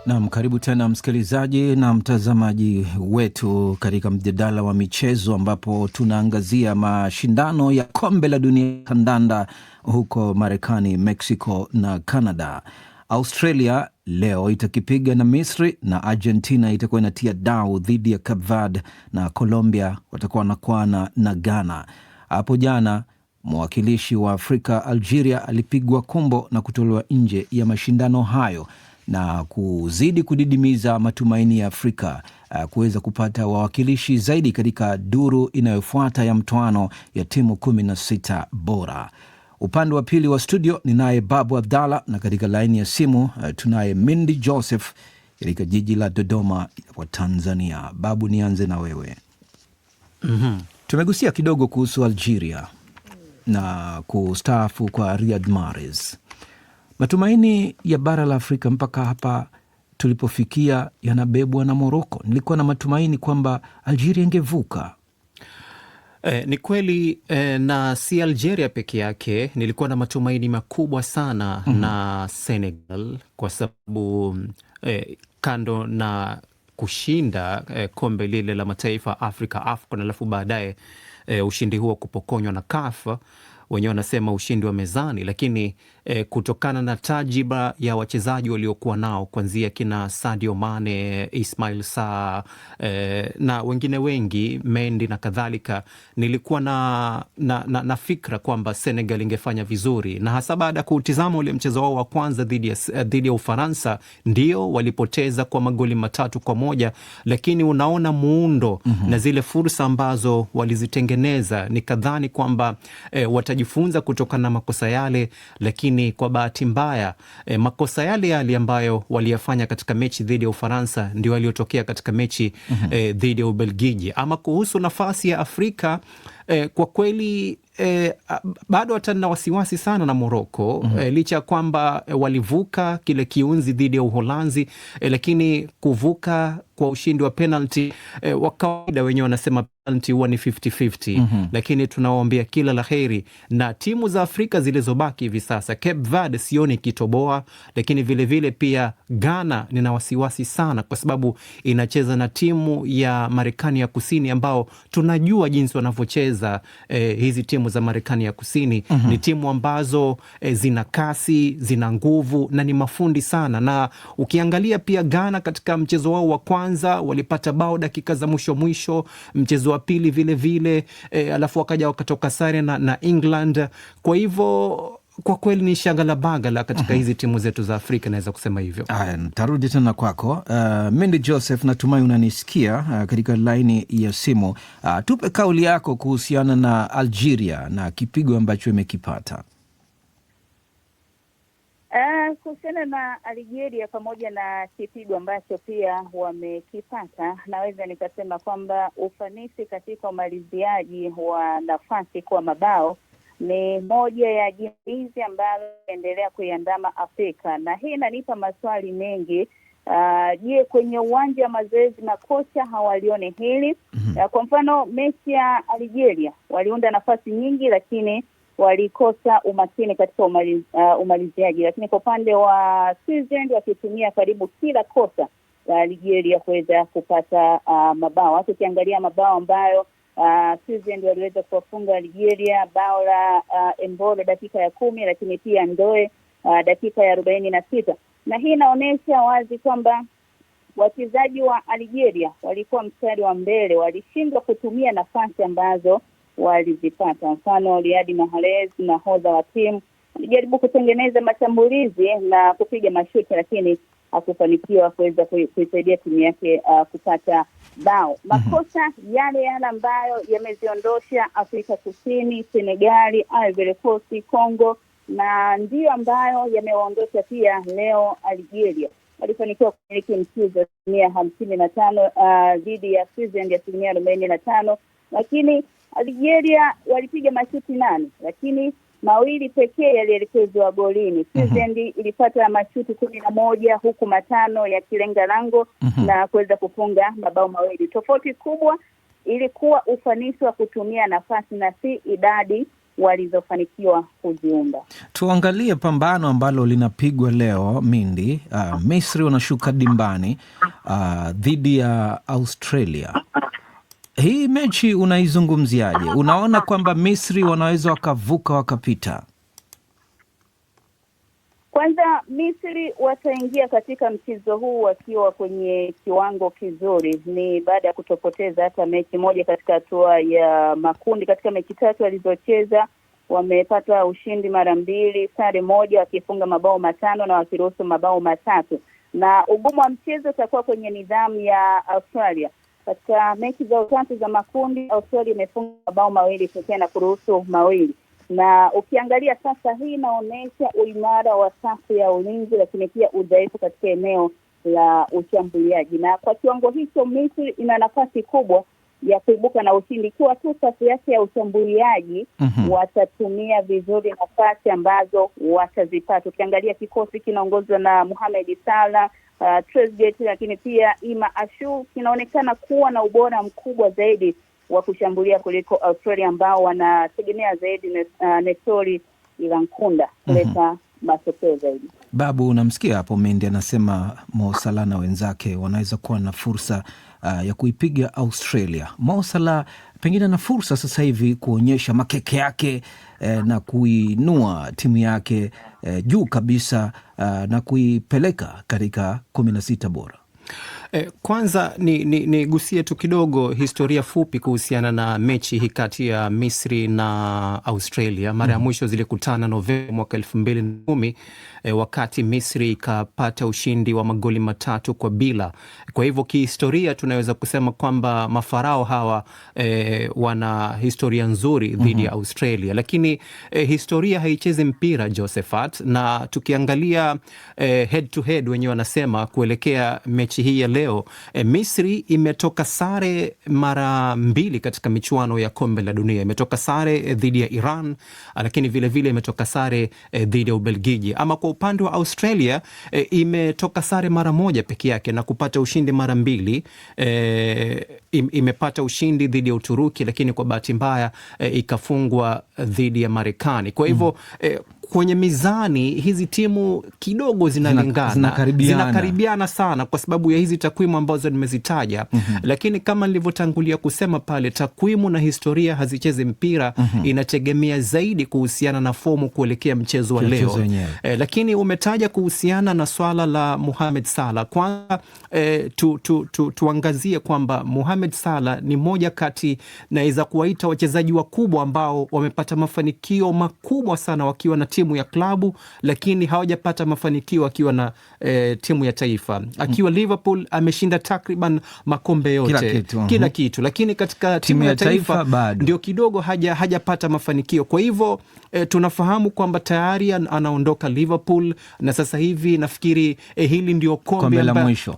Naam, karibu tena msikilizaji na mtazamaji wetu katika mjadala wa michezo ambapo tunaangazia mashindano ya kombe la dunia kandanda huko Marekani, Mexico na Canada. Australia leo itakipiga na Misri na Argentina itakuwa inatia dau dhidi ya Cape Verde na Colombia watakuwa wanakwana na Ghana. Hapo jana mwakilishi wa Afrika Algeria alipigwa kumbo na kutolewa nje ya mashindano hayo na kuzidi kudidimiza matumaini ya Afrika kuweza kupata wawakilishi zaidi katika duru inayofuata ya mtoano ya timu 16 bora. Upande wa pili wa studio ni naye Babu Abdalla na katika laini ya simu tunaye Mindy Joseph katika jiji la Dodoma wa Tanzania. Babu, nianze na wewe. Tumegusia kidogo kuhusu Algeria na kustaafu kwa Riyad Mahrez. Matumaini ya bara la Afrika mpaka hapa tulipofikia yanabebwa na Morocco. Nilikuwa na matumaini kwamba Algeria ingevuka. Ni kweli, na si Algeria peke yake. Nilikuwa na matumaini makubwa sana na Senegal kwa sababu kando na kushinda kombe lile la mataifa Afrika AFCON, alafu baadaye ushindi huo kupokonywa na CAF, wenyewe wanasema ushindi wa mezani, lakini kutokana na tajiba ya wachezaji waliokuwa nao kuanzia kina Sadio Mane, Ismail Sarr na wengine wengi, Mendy na kadhalika, nilikuwa na fikra kwamba Senegal ingefanya vizuri, na hasa baada ya kutizama ule mchezo wao wa kwanza dhidi ya Ufaransa. Ndio walipoteza kwa magoli 3-1, lakini unaona muundo na zile fursa ambazo walizitengeneza, nikadhani kwamba watajifunza kutokana na makosa yale, lakini kwa bahati mbaya makosa yale ambayo waliyafanya katika mechi dhidi ya Ufaransa ndio yaliyotokea katika mechi dhidi ya Ubelgiji. Ama kuhusu nafasi ya Afrika, kwa kweli bado hata na wasiwasi sana na Morocco, licha ya kwamba walivuka kile kiunzi dhidi ya Uholanzi, lakini kuvuka kwa ushindi wa penalty, wa kawaida wenyewe wanasema penalty huwa ni 50-50, lakini tunawaombea kila laheri na timu za Afrika zilizobaki hivi sasa. Cape Verde sioni kitoboa, lakini vile pia Ghana nina wasiwasi sana kwa sababu inacheza na timu ya Marekani ya Kusini ambao tunajua jinsi wanavyocheza. Hizi timu za Marekani ya Kusini ni timu ambazo zina kasi, zina nguvu na ni mafundi sana. Na ukiangalia pia Ghana katika mchezo wao wa kwanza walipata bao dakika za mwisho, mchezo wa pili vile alafu wakaja wakatoka sare na England. Kwa hivyo kwa kweli ni shagala bagala katika hizi timu zetu za Afrika, naweza kusema hivyo. Tarudi tena kwako. Mindy Joseph, natumai unanisikia katika laini ya simu. Tupe kauli yako kuhusiana na Algeria na kipigo ambacho imekipata. Kuhusiana na Algeria pamoja na kipigo ambacho pia wamekipata, naweza nikasema kwamba ufanisi katika umaliziaji wa nafasi kwa mabao ni moja ya jinsi ambalo endelea kuiandama Afrika, na hii inanipa maswali mengi. Je, kwenye uwanja wa mazoezi makocha hawalione hili? Kwa mfano mechi ya Algeria waliunda nafasi nyingi, lakini walikosa umakini katika umaliziaji, lakini kwa upande wa Switzerland wakitumia karibu kila kosa la Algeria kuweza kupata mabao. Hata ukiangalia mabao ambayo Switzerland waliweza kuwafunga Algeria, bao la Embolo dakika ya 10, lakini pia Ndoe dakika ya 46. Na hii inaonyesha wazi kwamba wachezaji wa Algeria walikuwa mstari wa mbele, walishindwa kutumia nafasi ambazo walizipata. Mfano Riyad Mahrez, nahodha wa timu, alijaribu kutengeneza mashambulizi na kupiga mashuti, lakini hakufanikiwa kuweza kuisaidia timu yake kupata bao. Makosa yale ambayo yameziondosha Afrika Kusini, Senegali, Ivory Coast, Congo, na ndio ambayo yamewaondosha pia leo Algeria. Walifanikiwa kumiliki mchezo 55 dhidi ya Switzerland ya 45, lakini Algeria walipiga mashuti 8, lakini mawili pekee yalielekezwa golini. Switzerland ilipata mashuti 11 huku 5 yakilenga lango na kuweza kufunga mabao mawili. Tofauti kubwa ilikuwa ufanisi wa kutumia nafasi na si idadi walizofanikiwa kuziunda. Tuangalie pambano ambalo linapigwa leo Mindi. Misri wanashuka dimbani dhidi ya Australia. Hii mechi unaizungumziaje? Unaona kwamba Misri wanaweza wakavuka wakapita? Kwanza, Misri wataingia katika mchezo huu wakiwa kwenye kiwango kizuri. Ni baada ya kutopoteza hata mechi moja katika hatua ya makundi. Katika mechi 3 walizocheza wamepata ushindi mara 2, sare moja, wakifunga mabao 5 na wakiruhusu mabao 3. Na ugumu wa mchezo utakuwa kwenye nidhamu ya Australia. Katika mechi za 3 za makundi, Australia imefunga mabao 2 pekee na kuruhusu 2. Na ukiangalia sasa, hii inaonyesha uimara wa safu ya ulinzi, lakini pia udhaifu katika eneo la ushambuliaji. Na kwa kiwango hicho, Misri ina nafasi kubwa ya kuibuka na ushindi ikiwa tu safu yake ya ushambuliaji watatumia vizuri nafasi ambazo watazipata. Ukiangalia kikosi kinaongozwa na Mohamed Salah, Trezeguet, lakini pia Ima Ashu, kinaonekana kuwa na ubora mkubwa zaidi wa kushambulia kuliko Australia ambao wanategemea zaidi Nestori Ilankunda kuleta matokeo zaidi. Babu, unamsikia hapo Mendi anasema Mo Salah na wenzake wanaweza kuwa na fursa ya kuipiga Australia. Mo Salah pengine na fursa sasa hivi kuonyesha makeke yake na kuinua timu yake juu kabisa na kuipeleka katika 16 bora. Kwanza ni gusie tu kidogo historia fupi kuhusiana na mechi hii kati ya Misri na Australia. Mara ya mwisho zilikutana Novemba mwaka 2010 wakati Misri ikapata ushindi wa magoli 3-0. Kwa hivyo kihistoria tunaweza kusema kwamba mafarao hawa wana historia nzuri dhidi ya Australia, lakini historia haichezi mpira Josephat, na tukiangalia head to head wenyewe wanasema kuelekea mechi hii ya leo, Misri imetoka sare mara 2 katika michuano ya kombe la dunia. Imetoka sare dhidi ya Iran, lakini vile vile imetoka sare dhidi ya Ubelgiji. Ama kwa upande wa Australia, imetoka sare mara 1 peke yake na kupata ushindi mara 2. Imepata ushindi dhidi ya Uturuki, lakini kwa bahati mbaya ikafungwa dhidi ya Marekani. Kwa hivyo kwenye mizani hizi timu kidogo zinakaribiana sana kwa sababu ya hizi takwimu ambazo nimezitaja. Lakini kama nilivyotangulia kusema pale, takwimu na historia hazichezi mpira. Inategemea zaidi kuhusiana na fomu kuelekea mchezo wa leo. Lakini umetaja kuhusiana na swala la Mohamed Salah. Kwanza tuangazie kwamba Mohamed Salah ni moja kati naweza kuwaita wachezaji wakubwa ambao wamepata mafanikio makubwa sana wakiwa na timu ya klabu, lakini hawajapata mafanikio akiwa na timu ya taifa. Akiwa Liverpool ameshinda takriban makombe yote, kila kitu, lakini katika timu ya taifa ndio kidogo hajapata mafanikio. Kwa hivyo tunafahamu kwamba tayari anaondoka Liverpool, na sasa hivi nafikiri hili ndio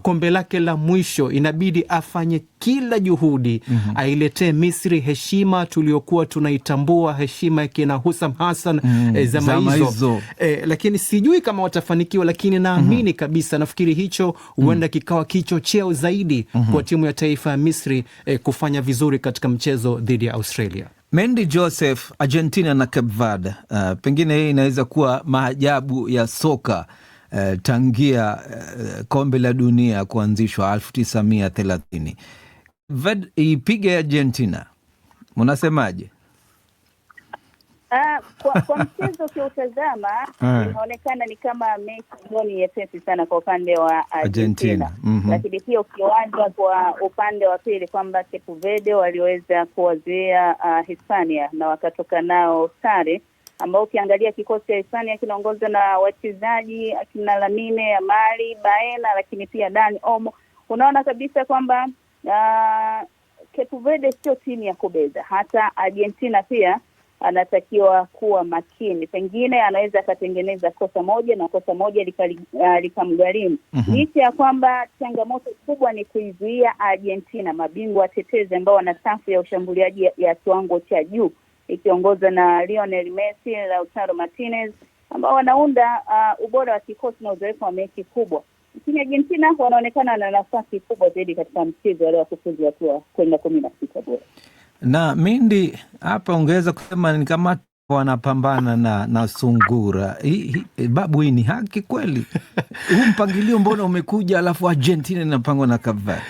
kombe lake la mwisho. Inabidi afanye kila juhudi ailetee Misri heshima tuliokuwa tunaitambua, heshima ya kina Hussam Hassan zama hizo. Lakini sijui kama watafanikiwa, lakini naamini kabisa, nafikiri hicho huenda kikawa kichocheo zaidi kwa timu ya taifa ya Misri kufanya vizuri katika mchezo dhidi ya Australia. Mendi Joseph, Argentina na Cape Verde, pengine hii inaweza kuwa maajabu ya soka tangia kombe la dunia kuanzishwa 1930. Verde ipige Argentina, mnasemaje? Kwa mchezo kiutazama inaonekana ni kama mechi ni nyepesi sana kwa upande wa Argentina. Lakini pia ukianza kwa upande wa pili kwamba Cape Verde waliweza kuwazuia Hispania na wakatoka nao sare, ambao ukiangalia kikosi cha Hispania kinaongozwa na wachezaji akina Lamine Yamal, Baena, lakini pia Dani Olmo. Unaona kabisa kwamba Cape Verde sio timu ya kubeza. Hata Argentina pia anatakiwa kuwa makini, pengine anaweza akatengeneza kosa moja na kosa moja likamgharimu. Licha ya kwamba changamoto kubwa ni kuizuia Argentina, mabingwa watetezi ambao wana safu ya ushambuliaji ya kiwango cha juu ikiongozwa na Lionel Messi, Lautaro Martinez, ambao wanaunda ubora wa kikosi na uzoefu wa mechi kubwa. Lakini Argentina wanaonekana na nafasi kubwa zaidi katika mchezo wa leo kufuzu hatua kwenda 16 bora. Na Mindi hapa ungeweza kusema ni kama wanapambana na sungura. Babu, hii ni haki kweli? Huu mpangilio mbona umekuja alafu Argentina inapangwa na Cape Verde?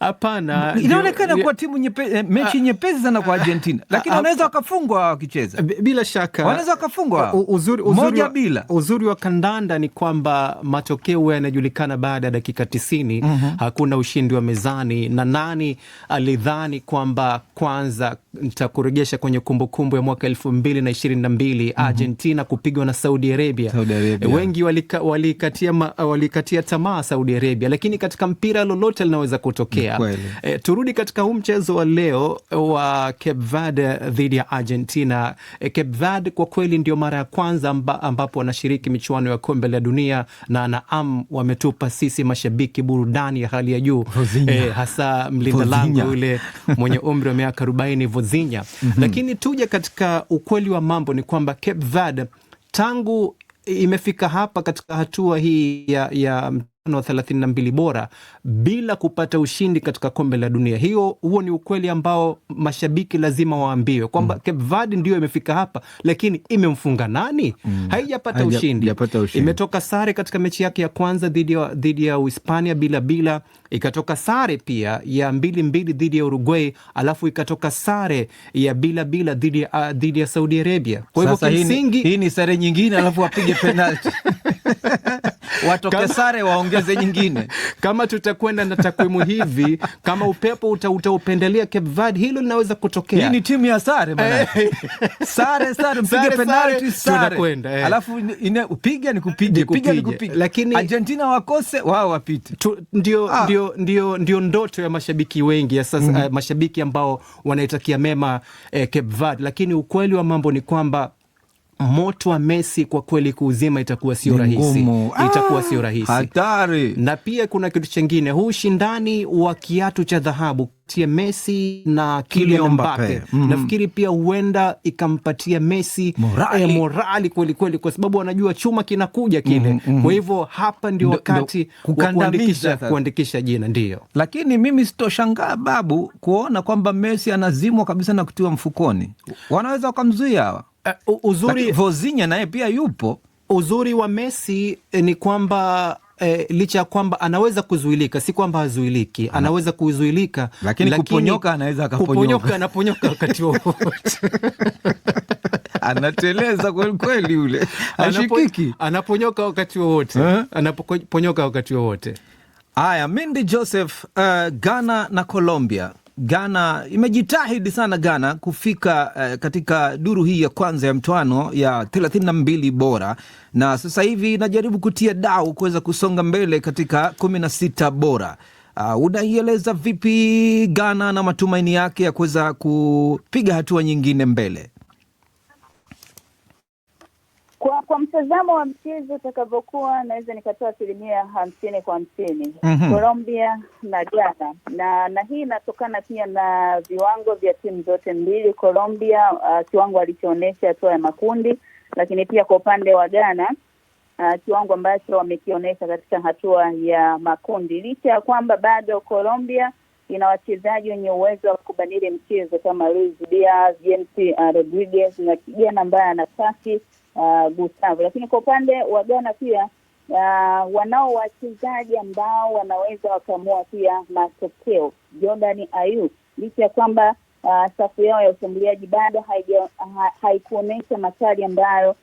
Hapana, inaonekana kuwa timu mechi nyepesi sana kwa Argentina, lakini wanaweza wakafungwa wakicheza. Bila shaka wanaweza wakafungwa moja bila. Uzuri wa kandanda ni kwamba matokeo yanajulikana baada ya dakika 90. Hakuna ushindi wa mezani, na nani alidhani kwamba, kwanza nitakurejesha kwenye kumbukumbu ya mwaka 2022 Argentina kupigwa na Saudi Arabia. Wengi walikatia tamaa Saudi Arabia, lakini katika mpira lolote linaweza kutokea. Turudi katika huu mchezo wa leo wa Cape Verde dhidi ya Argentina. Cape Verde kwa kweli ndio mara ya kwanza ambapo wanashiriki michuano ya kombe la dunia, na wametupa sisi mashabiki burudani ya hali ya juu, hasa mlinda lango yule mwenye umri wa miaka 40 Vozinha. Lakini tuje katika ukweli wa mambo ni kwamba Cape Verde tangu imefika hapa katika hatua hii ya 32 bora bila kupata ushindi katika kombe la dunia. Huo ni ukweli ambao mashabiki lazima waambiwe kwamba Cape Verde ndio imefika hapa, lakini imemfunga nani? Haijapata ushindi. Imetoka sare katika mechi yake ya kwanza dhidi ya Uhispania bila, ikatoka sare pia ya 2-2 dhidi ya Uruguay, alafu ikatoka sare ya bila dhidi ya Saudi Arabia. Kwa hivyo kimsingi hii ni sare nyingine, alafu wapige penalti watoke sare waongeze nyingine. Kama tutakwenda na takwimu hivi, kama upepo utaupendelea Cape Verde, hilo linaweza kutokea. Hii ni timu ya sare bana. Sare mpige penalti sare. Alafu piga ni kupige. Lakini Argentina wakose, wao wapite. Ndio ndoto ya mashabiki wengi ya sasa, mashabiki ambao wanaitakia mema Cape Verde, lakini ukweli wa mambo ni kwamba moto wa Messi kwa kweli kuuzima itakuwa sio rahisi. Hatari. Na pia kuna kitu chengine, huu ushindani wa kiatu cha dhahabu kati ya Messi na Kylian Mbappe, nafikiri pia huenda ikampatia Messi morali kweli, kwa sababu wanajua chuma kinakuja kile. Kwa hivyo hapa ndio wakati kuandikisha jina. Ndio, lakini mimi sitoshangaa Babu kuona kwamba Messi anazimwa kabisa na kutiwa mfukoni. Wanaweza wakamzuia hawa. Vozinha naye pia yupo. Uzuri wa Messi ni kwamba licha ya kwamba anaweza kuzuilika, si kwamba hazuiliki, anaweza kuzuilika, lakini kuponyoka anaweza akaponyoka. Anaponyoka wakati wowote. Anateleza kweli yule. Hashikiki. Anaponyoka wakati wowote. Haya, Mindy Joseph, Ghana na Colombia. Ghana imejitahidi sana kufika katika duru hii ya kwanza ya mtoano ya 32 bora, na sasa hivi inajaribu kutia dau kuweza kusonga mbele katika 16 bora. Unaieleza vipi Ghana na matumaini yake ya kuweza kupiga hatua nyingine mbele? Kwa mtazamo wa mchezo utakavyokuwa, naweza nikatoa 50% kwa 50 Colombia na Ghana, na hii inatokana pia na viwango vya timu zote mbili. Colombia kiwango alichoonyesha hatua ya makundi, lakini pia kwa upande wa Ghana kiwango ambacho wamekionyesha katika hatua ya makundi, licha ya kwamba bado Colombia ina wachezaji wenye uwezo wa kubadili mchezo kama Luis Diaz, James Rodriguez na kijana ambaye ana kasi Gustavo. Lakini kwa upande wa Ghana pia wanao wachezaji ambao wanaweza wakaamua pia matokeo. Jordan Ayew, licha ya kwamba safu yao ya ushambuliaji bado haikuonyesha makali ambayo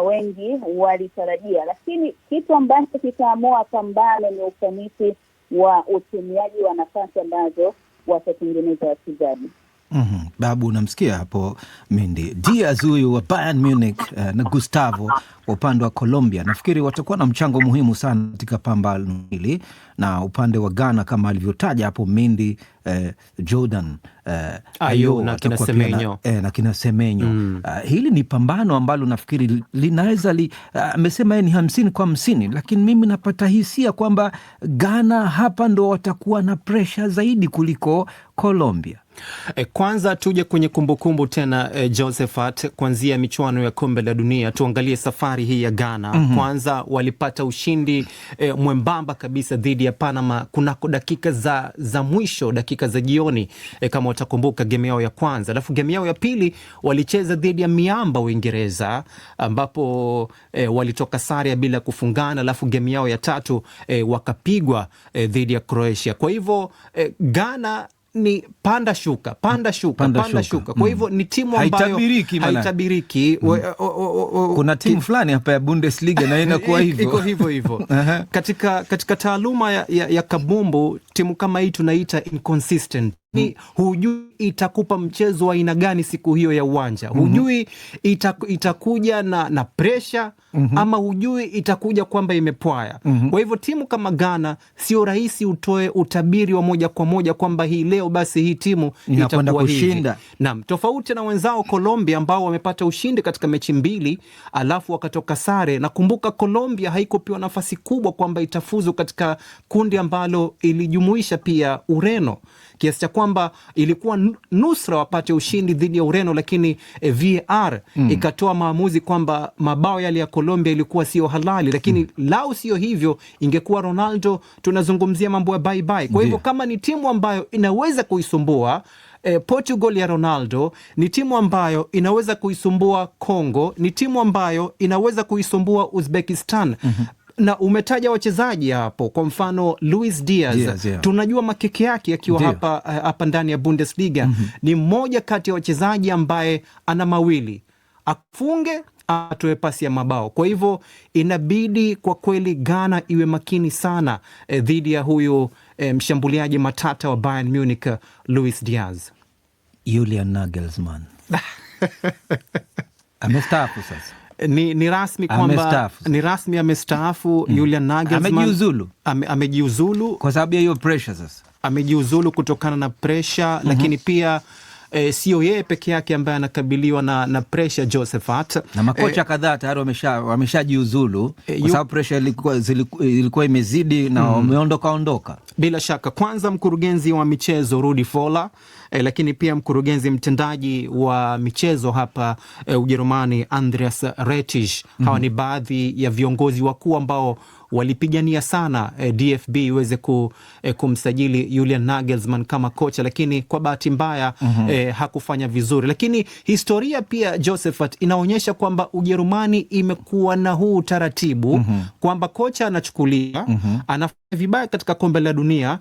wengi walitarajia, lakini kitu ambacho kitaamua pambano ni ufanisi wa utumiaji wa nafasi ambazo watatengeneza wachezaji. Babu, unamsikia hapo Mindy. Diaz huyu wa Bayern Munich na Gustavo kwa upande wa Colombia, nafikiri watakuwa na mchango muhimu sana katika pambano hili. Na upande wa Ghana kama alivyotaja hapo Mindy, Jordan Ayew na kina Semenyo. Hili ni pambano ambalo nafikiri linaweza amesema ni 50 kwa 50, lakini mimi napata hisia kwamba Ghana hapa ndo watakuwa na pressure zaidi kuliko Colombia. Kwanza tuje kwenye kumbukumbu tena, Josephat, kuanzia michuano ya kombe la dunia tuangalie safari safari hii ya Ghana. Kwanza walipata ushindi mwembamba kabisa dhidi ya Panama kunako dakika za mwisho, dakika za jioni, kama utakumbuka game yao ya kwanza. Alafu game yao ya pili walicheza dhidi ya miamba Uingereza, ambapo walitoka sare bila kufungana. Alafu game yao ya tatu wakapigwa dhidi ya Croatia. Kwa hivyo Ghana ni panda shuka. Kwa hivyo ni timu ambayo haitabiriki. Kuna timu fulani hapa ya Bundesliga na inakuwa hivyo. Iko hivyo. Katika taaluma ya kabumbu, timu kama hii tunaita inconsistent. Hujui itakupa mchezo wa aina gani siku hiyo ya uwanja. Hujui itakuja na pressure ama hujui itakuja kwamba imepwaya. Kwa hivyo timu kama Ghana sio rahisi utoe utabiri wa moja kwa moja kwamba hii leo basi hii timu itakwenda kushinda. Naam, tofauti na wenzao Colombia ambao wamepata ushindi katika mechi 2 alafu wakatoka sare. Nakumbuka Colombia haikupewa nafasi kubwa kwamba itafuzu katika kundi ambalo ilijumuisha pia Ureno, kiasi cha kwamba ilikuwa nusra wapate ushindi dhidi ya Ureno, lakini VAR ikatoa maamuzi kwamba mabao yale ya Colombia ilikuwa sio halali, lakini lau sio hivyo ingekuwa Ronaldo, tunazungumzia mambo ya bye bye. Kwa hivyo kama ni timu ambayo inaweza kuisumbua Portugal ya Ronaldo, ni timu ambayo inaweza kuisumbua Congo, ni timu ambayo inaweza kuisumbua Uzbekistan. Na umetaja wachezaji hapo, kwa mfano Luis Diaz, tunajua makeke yake akiwa hapa ndani ya Bundesliga. Ni mmoja kati ya wachezaji ambaye ana mawili, afunge atoe pasi ya mabao. Kwa hivyo inabidi kwa kweli Ghana iwe makini sana dhidi ya huyu mshambuliaji matata wa Bayern Munich, Luis Diaz. Julian Nagelsmann amestaafu sasa. Ni rasmi kwamba amestaafu. Julian Nagelsmann amejiuzulu kwa sababu ya hiyo pressure. Sasa amejiuzulu kutokana na pressure, lakini pia sio yeye peke yake ambaye anakabiliwa na pressure, Josephat, na makocha kadhaa tayari wameshajiuzulu kwa sababu pressure ilikuwa imezidi na wameondoka. Bila shaka, kwanza mkurugenzi wa michezo Rudi Voller, lakini pia mkurugenzi mtendaji wa michezo hapa Ujerumani Andreas Rettich. Hawa ni baadhi ya viongozi wakuu ambao walipigania sana DFB iweze kumsajili Julian Nagelsmann kama kocha, lakini kwa bahati mbaya hakufanya vizuri. Lakini historia pia, Josephat, inaonyesha kwamba Ujerumani imekuwa na huu taratibu kwamba kocha anachukulia, anafanya vibaya katika kombe la dunia,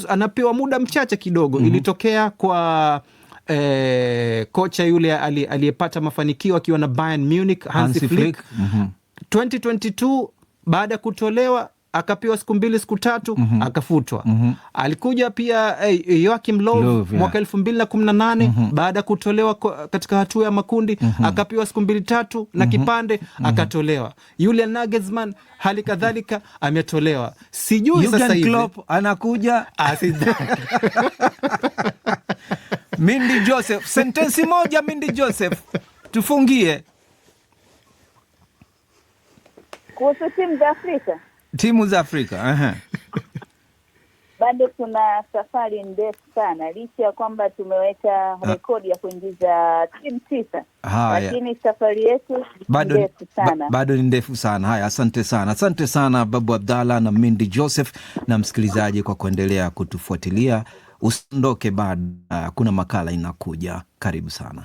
anapewa muda mchache kidogo. Ilitokea kwa kocha yule aliyepata mafanikio akiwa na Bayern Munich, Hansi Flick. 2022 baada ya kutolewa akapewa siku 2 siku 3 akafutwa. Alikuja pia Joachim Löw mwaka 2018 baada ya kutolewa katika hatua ya makundi akapewa siku 2-3 na kipande akatolewa. Julian Nagelsmann hali kadhalika ametolewa. Sijui sasa hivi Klopp anakuja Mindy Joseph, sentensi moja Mindy Joseph, tufungie kuhusu timu za Afrika. Bado kuna safari ndefu sana, licha ya kwamba tumeweka rekodi ya kuingiza timu 9, lakini safari yetu ndefu sana. Bado ni ndefu sana. Haya, asante sana Babu Abdalla na Mindy Joseph, na msikilizaji kwa kuendelea kutufuatilia. Usiondoke, bado kuna makala inakuja. Karibu sana.